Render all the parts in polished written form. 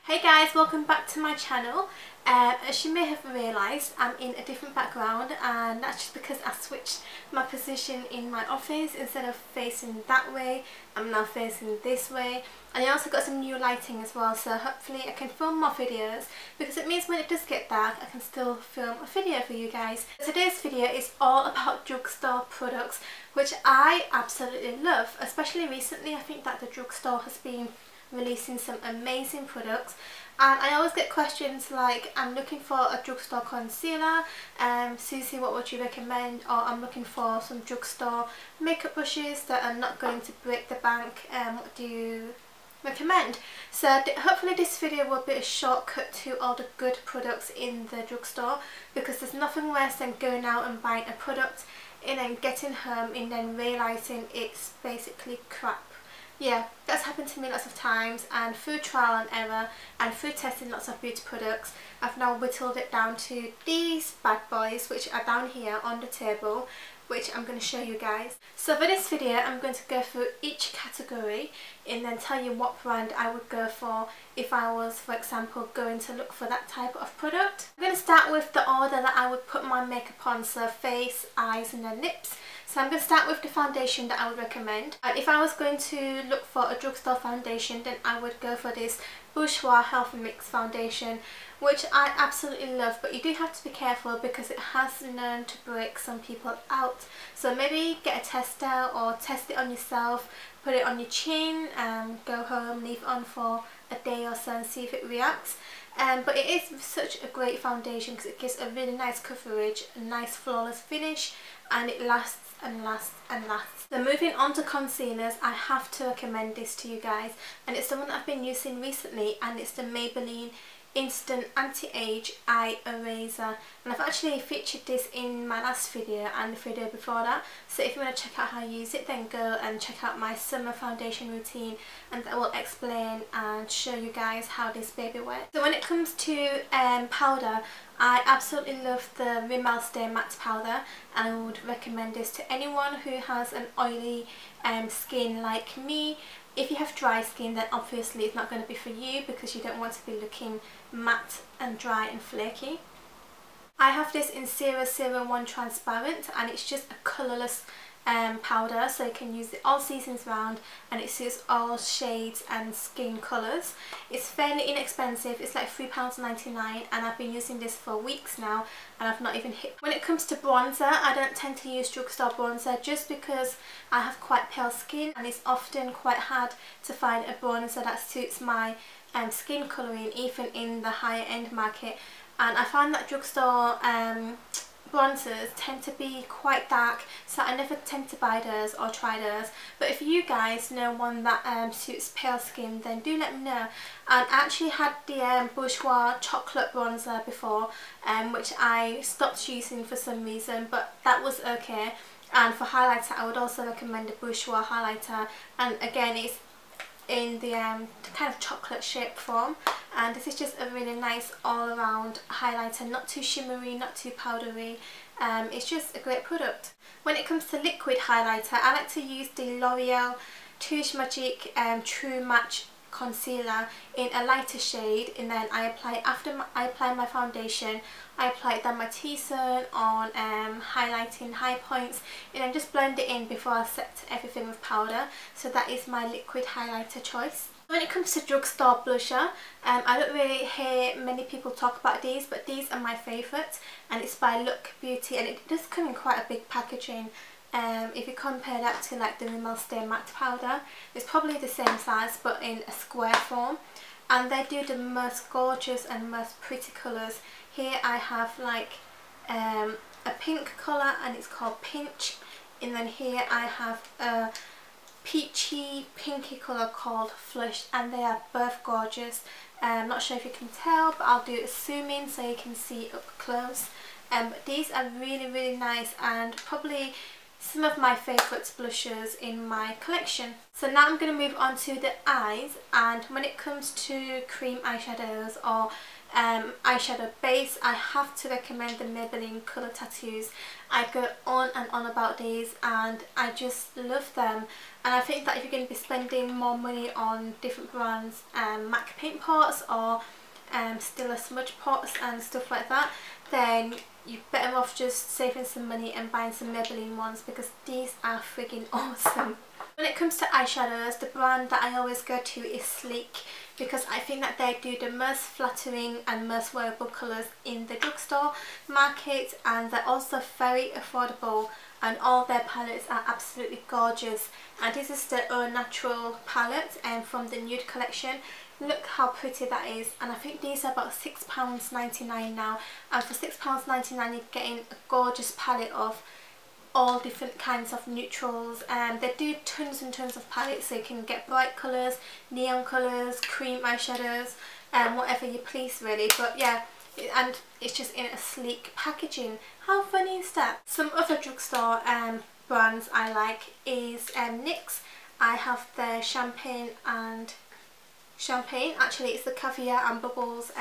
Hey guys, welcome back to my channel. As you may have realised, I'm in a different background, and that's just because I switched my position in my office. Instead of facing that way, I'm now facing this way, and I also got some new lighting as well, so hopefully I can film more videos, because it means when it does get dark I can still film a video for you guys. Today's video is all about drugstore products, which I absolutely love. Especially recently, I think that the drugstore has been releasing some amazing products, and I always get questions like, I'm looking for a drugstore concealer, Suzi, what would you recommend? Or I'm looking for some drugstore makeup brushes that are not going to break the bank, what do you recommend? So hopefully this video will be a shortcut to all the good products in the drugstore, because there's nothing worse than going out and buying a product and then getting home and then realising it's basically crap. Yeah, that's happened to me lots of times, and through trial and error and through testing lots of beauty products, I've now whittled it down to these bad boys, which are down here on the table, which I'm going to show you guys. So for this video I'm going to go through each category and then tell you what brand I would go for if I was, for example, going to look for that type of product. I'm going to start with the order that I would put my makeup on, so face, eyes and then lips. So I'm going to start with the foundation that I would recommend. And if I was going to look for a drugstore foundation, then I would go for this Bourjois Health Mix foundation, which I absolutely love, but you do have to be careful because it has known to break some people out. So maybe get a tester or test it on yourself, put it on your chin and go home, leave it on for a day or so and see if it reacts. But it is such a great foundation because it gives a really nice coverage, a nice flawless finish, and it lasts and lasts and lasts. So moving on to concealers, I have to recommend this to you guys, and it's the one that I've been using recently, and it's the Maybelline Instant Anti-Age Eye Eraser, and I've actually featured this in my last video and the video before that, so if you want to check out how I use it, then go and check out my summer foundation routine, and that will explain and show you guys how this baby works. So when it comes to powder, I absolutely love the Rimmel Stay Matte powder, and I would recommend this to anyone who has an oily skin like me. If you have dry skin, then obviously it's not going to be for you, because you don't want to be looking matte and dry and flaky. I have this in 001 Transparent, and it's just a colourless powder, so you can use it all seasons round, and it suits all shades and skin colours. It's fairly inexpensive, it's like £3.99, and I've been using this for weeks now and I've not even hit. When it comes to bronzer, I don't tend to use drugstore bronzer just because I have quite pale skin, and it's often quite hard to find a bronzer that suits my skin colouring, even in the higher end market. And I find that drugstore bronzers tend to be quite dark, so I never tend to buy those or try those. But if you guys know one that suits pale skin, then do let me know. And I actually had the Bourjois chocolate bronzer before, which I stopped using for some reason, but that was okay. And for highlighter, I would also recommend the Bourjois highlighter, and again it's in the kind of chocolate shaped form, and this is just a really nice all around highlighter, not too shimmery, not too powdery. It's just a great product. When it comes to liquid highlighter, I like to use the Loreal True True Match concealer in a lighter shade, and then I apply after I apply my foundation. I apply it down my T-zone on highlighting high points, and then just blend it in before I set everything with powder. So that is my liquid highlighter choice. When it comes to drugstore blusher, I don't really hear many people talk about these, but these are my favourite, and it's by Look Beauty, and it does come in quite a big packaging. If you compare that to like the Rimmel Stay Matte powder, it's probably the same size but in a square form, and they do the most gorgeous and most pretty colours. Here I have like a pink colour, and it's called Pinch, and then here I have a peachy pinky colour called Flush, and they are both gorgeous. I'm not sure if you can tell, but I'll do a zoom in so you can see up close. But these are really nice, and probably some of my favourite blushes in my collection. So now I'm going to move on to the eyes, and when it comes to cream eyeshadows or eyeshadow base, I have to recommend the Maybelline Colour Tattoos. I go on and on about these and I just love them, and I think that if you're going to be spending more money on different brands, MAC paint pots or Stila smudge pots and stuff like that, then you're better off just saving some money and buying some Maybelline ones, because these are friggin' awesome. When it comes to eyeshadows, the brand that I always go to is Sleek, because I think that they do the most flattering and most wearable colours in the drugstore market, and they're also very affordable, and all their palettes are absolutely gorgeous. And this is the Au Natural palette from the Nude collection. Look how pretty that is, and I think these are about £6.99 now, and for £6.99 you're getting a gorgeous palette of all different kinds of neutrals. They do tons and tons of palettes, so you can get bright colours, neon colours, cream eyeshadows, whatever you please really. But yeah, and it's just in a sleek packaging. How funny is that? Some other drugstore brands I like is NYX. I have the Champagne, actually it's the Caviar and Bubbles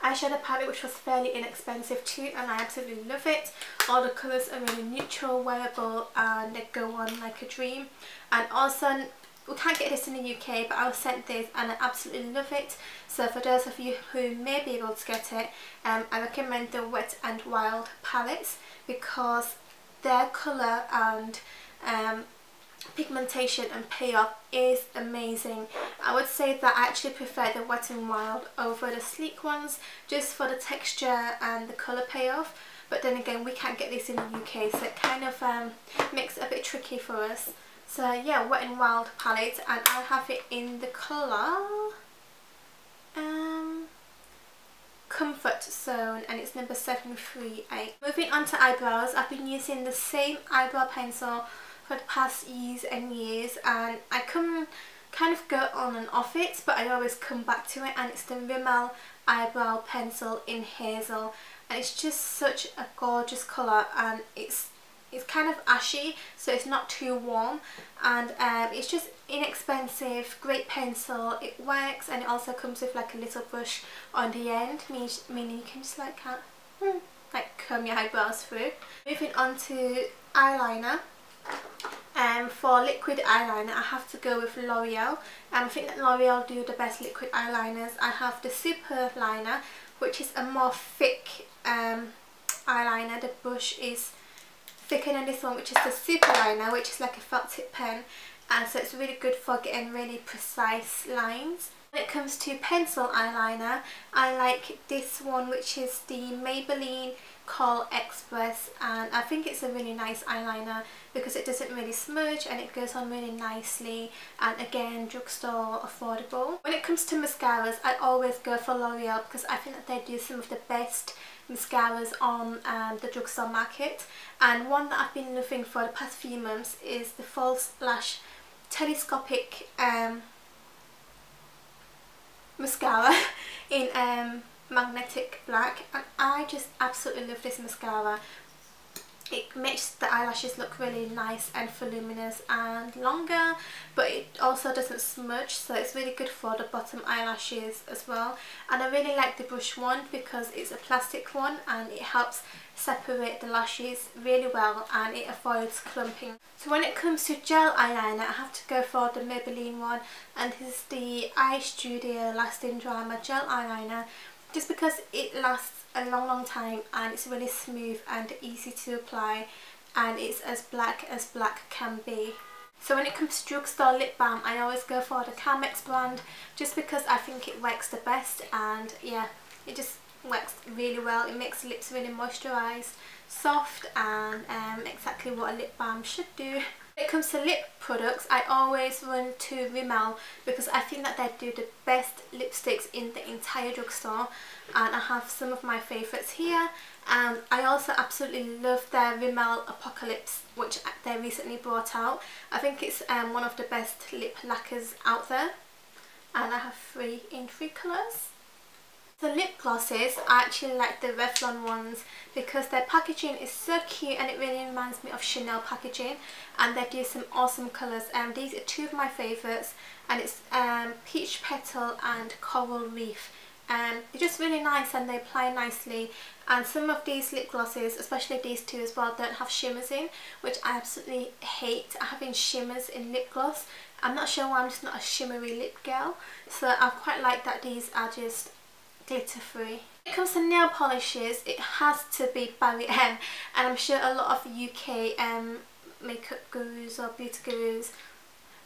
eyeshadow palette, which was fairly inexpensive too, and I absolutely love it. All the colours are really neutral, wearable, and they go on like a dream. And also, we can't get this in the UK, but I was sent this and I absolutely love it. So for those of you who may be able to get it, I recommend the Wet and Wild palettes, because their colour and pigmentation and payoff is amazing. I would say that I actually prefer the Wet n Wild over the Sleek ones, just for the texture and the colour payoff. But then again, we can't get this in the UK, so it kind of makes it a bit tricky for us. So yeah, Wet n Wild palette, and I have it in the colour Comfort Zone, and it's number 738. Moving on to eyebrows, I've been using the same eyebrow pencil for the past years and years, and I kind of go on and off it, but I always come back to it, and it's the Rimmel Eyebrow Pencil in Hazel, and it's just such a gorgeous colour, and it's kind of ashy, so it's not too warm, and it's just inexpensive, great pencil. It works, and it also comes with like a little brush on the end, meaning you can just like comb your eyebrows through. Moving on to eyeliner. For liquid eyeliner, I have to go with L'Oreal. I think that L'Oreal do the best liquid eyeliners. I have the Superliner, which is a more thick eyeliner. The brush is thicker than this one, which is the Superliner, which is like a felt tip pen, and so it's really good for getting really precise lines. When it comes to pencil eyeliner, I like this one, which is the Maybelline Kohl Express, and I think it's a really nice eyeliner because it doesn't really smudge and it goes on really nicely, and again, drugstore affordable. When it comes to mascaras, I always go for L'Oreal, because I think that they do some of the best mascaras on the drugstore market, and one that I've been loving for the past few months is the False Lash Telescopic mascara in magnetic black, and I just absolutely love this mascara. It makes the eyelashes look really nice and voluminous and longer, but it also doesn't smudge, so it's really good for the bottom eyelashes as well. And I really like the brush one because it's a plastic one and it helps separate the lashes really well, and it avoids clumping. So when it comes to gel eyeliner, I have to go for the Maybelline one, and this is the Eye Studio Lasting Drama Gel Eyeliner, just because it lasts a long time and it's really smooth and easy to apply, and it's as black can be. So when it comes to drugstore lip balm, I always go for the Carmex brand, just because I think it works the best, and yeah, it just works really well. It makes lips really moisturised, soft, and exactly what a lip balm should do. When it comes to lip products, I always run to Rimmel because I think that they do the best lipsticks in the entire drugstore, and I have some of my favourites here. I also absolutely love their Rimmel Apocalips, which they recently brought out. I think it's one of the best lip lacquers out there, and I have 3 in 3 colours. The lip glosses, I actually like the Revlon ones because their packaging is so cute and it really reminds me of Chanel packaging, and they do some awesome colours. These are two of my favourites, and it's Peach Petal and Coral Reef. They're just really nice and they apply nicely, and some of these lip glosses, especially these two as well, don't have shimmers in, which I absolutely hate having shimmers in lip gloss. I'm not sure why, I'm just not a shimmery lip girl, so I quite like that these are just glitter free. When it comes to nail polishes, it has to be Barry M, and I'm sure a lot of UK makeup gurus or beauty gurus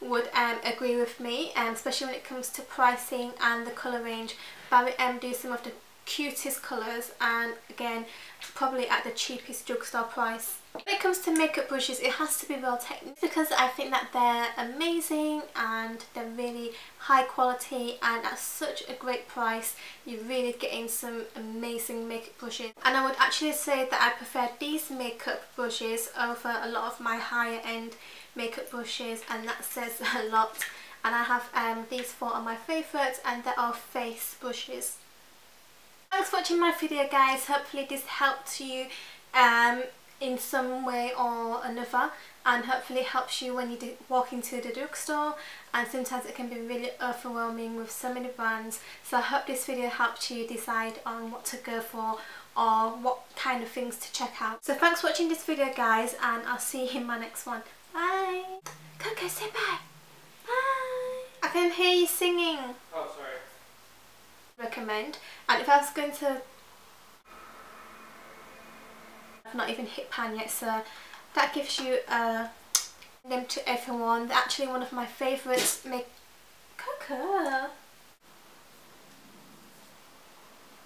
would agree with me, especially when it comes to pricing and the colour range. Barry M do some of the cutest colours, and again probably at the cheapest drugstore price. When it comes to makeup brushes, it has to be Real Techniques because I think that they're amazing and they're really high quality, and at such a great price you're really getting some amazing makeup brushes. And I would actually say that I prefer these makeup brushes over a lot of my higher end makeup brushes, and that says a lot. And I have these four are my favourites, and they are face brushes. Thanks for watching my video, guys. Hopefully this helped you in some way or another, and hopefully helps you when you walk into the drugstore, and sometimes it can be really overwhelming with so many brands. So I hope this video helped you decide on what to go for or what kind of things to check out. So thanks for watching this video, guys, and I'll see you in my next one. Bye! Coco, say bye! Bye! I can hear you singing. Oh, sorry. Recommend, and if I was going to, I've not even hit pan yet, so that gives you them to everyone. They're actually one of my favourites. Coco.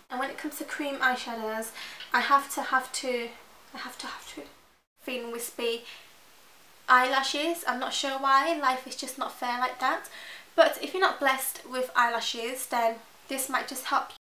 And when it comes to cream eyeshadows, I have to thin wispy eyelashes. I'm not sure why, life is just not fair like that. But if you're not blessed with eyelashes, then this might just help